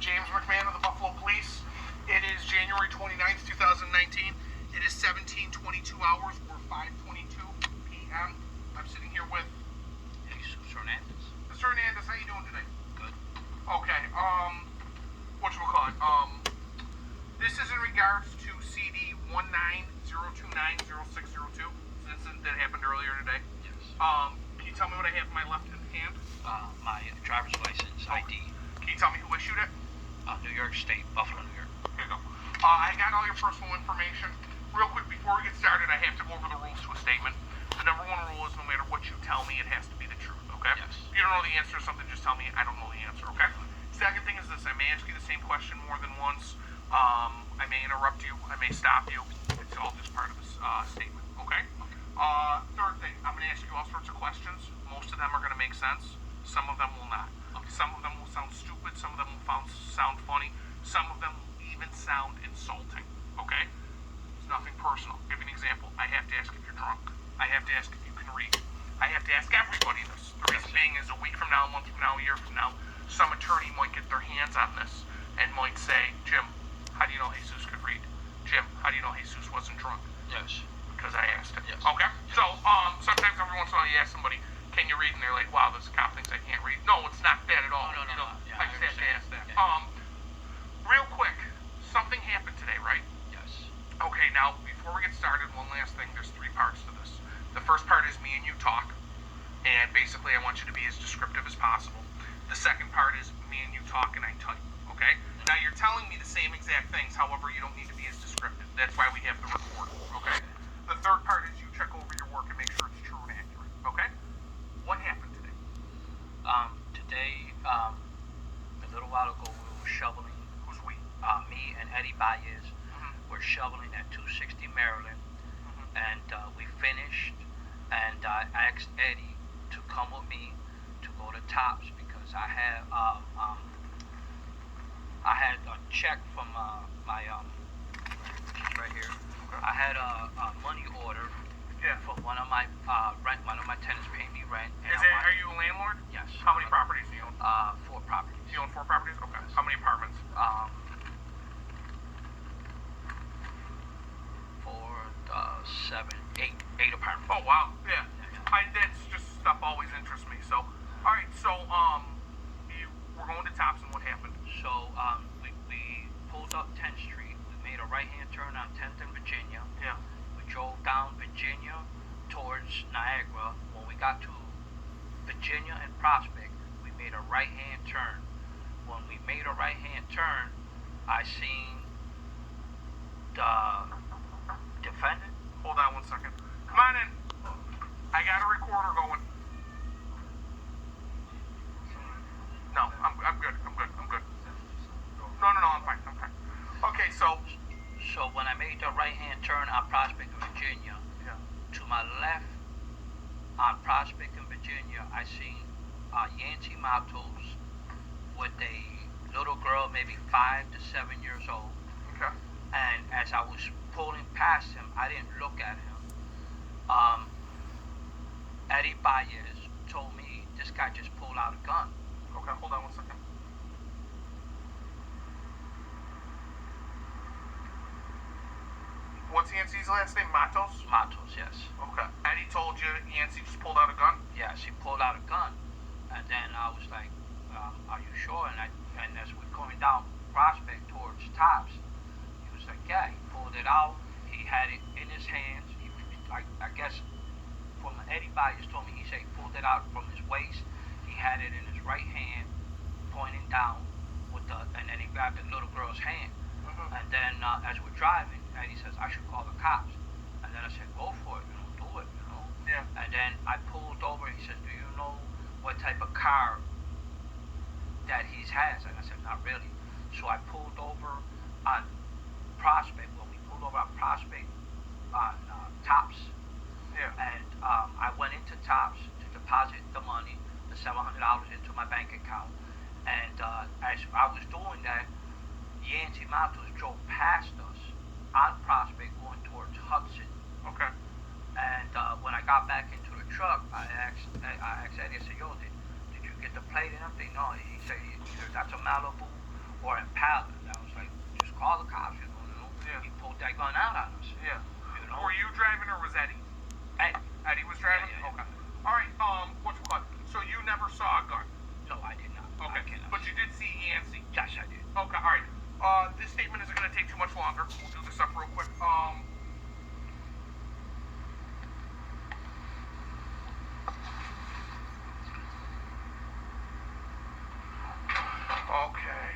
James McMahon of the Buffalo Police. It is January 29th, 2019. It is 17:22 hours or 5:22 p.m. I'm sitting here with Jesus Hernandez. Mr. Hernandez. How you doing today? Good. Okay. Whatchamacallit? This is in regards to CD 190290602. Incident that happened earlier today. Yes. Can you tell me what I have in my left hand? My driver's license, ID. Can you tell me who issued it? New York State, Buffalo, New York. Here you go. I got all your personal information. Real quick, before we get started, I have to go over the rules to a statement. The number one rule is no matter what you tell me, it has to be the truth, okay? Yes. If you don't know the answer to something, just tell me I don't know the answer, okay? Second thing is this. I may ask you the same question more than once. I may interrupt you. I may stop you. It's all just part of this statement, okay? Third thing, I'm going to ask you all sorts of questions. Most of them are going to make sense. Some of them will not. Some of them will sound stupid. Some of them will sound funny. Some of them will even sound insulting, okay? It's nothing personal. I'll give you an example. I have to ask if you're drunk. I have to ask if you can read. I have to ask everybody this. The reason being is a week from now, a month from now, a year from now, some attorney might get their hands on this and might say, Jim, how do you know Jesus could read? Jim, how do you know Jesus wasn't drunk? Yes. Because I asked him. Yes. Okay? So, sometimes every once in a while you ask somebody, can you read? And they're like, wow, this cop thinks I can't read. No, it's not that at all. No. Yeah, I just have to ask that. Yeah. Real quick, something happened today, right? Yes. Okay, now, before we get started, one last thing. There's three parts to this. The first part is me and you talk. And basically, I want you to be as descriptive as possible. The second part is me and you talk and I type. Okay? Now, you're telling me the same exact things. However, you don't need to be as descriptive. That's why we have the recorder. Okay? The third part is you check over your work and make sure it's true and accurate. Okay? What happened today? Today, a little while ago, we were shoveling. Who's we? Me and Eddie Baez were shoveling at 260 Maryland, and we finished. And I asked Eddie to come with me to go to Tops because I had a check from my right here. Okay. I had a money order. Yeah. For one of my rent, one of my tenants paying me rent. Are you a landlord? Yes. How many properties do you own? 4 properties. You own 4 properties? Okay. Yes. How many apartments? 4, 7, 8 apartments. Oh wow. Yeah. That's just stuff always interests me. So, all right. So, we're going to Tops, and what happened? So we pulled up 10th Street. We made a right-hand turn on 10th and Virginia. Yeah. We drove down Virginia towards Niagara. When we got to Virginia and Prospect, we made a right-hand turn. When we made a right-hand turn, I seen the defendant. Hold on 1 second. Come on in. I got a recorder going. No, I'm good. I'm good. No, I'm fine. Okay, so when I made the right-hand turn on Prospect in Virginia, yeah. to my left on Prospect in Virginia, I seen Yancy Matos with a little girl, maybe 5 to 7 years old. Okay. And as I was pulling past him, I didn't look at him. Eddie Baez told me this guy just pulled out a gun. Okay, hold on 1 second. What's Yancey's last name? Matos? Matos, yes. Okay. And he told you Yancey just pulled out a gun? Yes, he pulled out a gun. And then I was like, are you sure? And as we're going down Prospect towards Tops, he was like, yeah, he pulled it out. He had it in his hands. I guess from Eddie Baez told me, he said he pulled it out from his waist. He had it in his right hand, pointing down and then he grabbed the little girl's hand. And then as we're driving, Eddie says, I should call the cops. And then I said, go for it, do it, Yeah. And then I pulled over. He says, do you know what type of car that he has? And I said, not really. So I pulled over on Prospect. When we pulled over on Prospect on Tops. Yeah. And I went into Tops to deposit the money, the $700 into my bank account. And as I was doing that, Yancy Matos drove past us on Prospect going towards Hudson. Okay. And when I got back into the truck, I asked Eddie, I said, yo, did you get the plate and everything? No, he said, either that's a Malibu or a pallet. I was like, just call the cops, you know. Yeah. He pulled that gun out on us. Yeah. You know. Were you driving or was Eddie? Hey, Eddie was driving? Yeah. Okay. All right, what's it called? So you never saw a gun? no, I did not. I Okay. cannot. But you did see Yancy? Yes, I did. Okay, all right. This statement isn't going to take too much longer. We'll do this up real quick. Okay.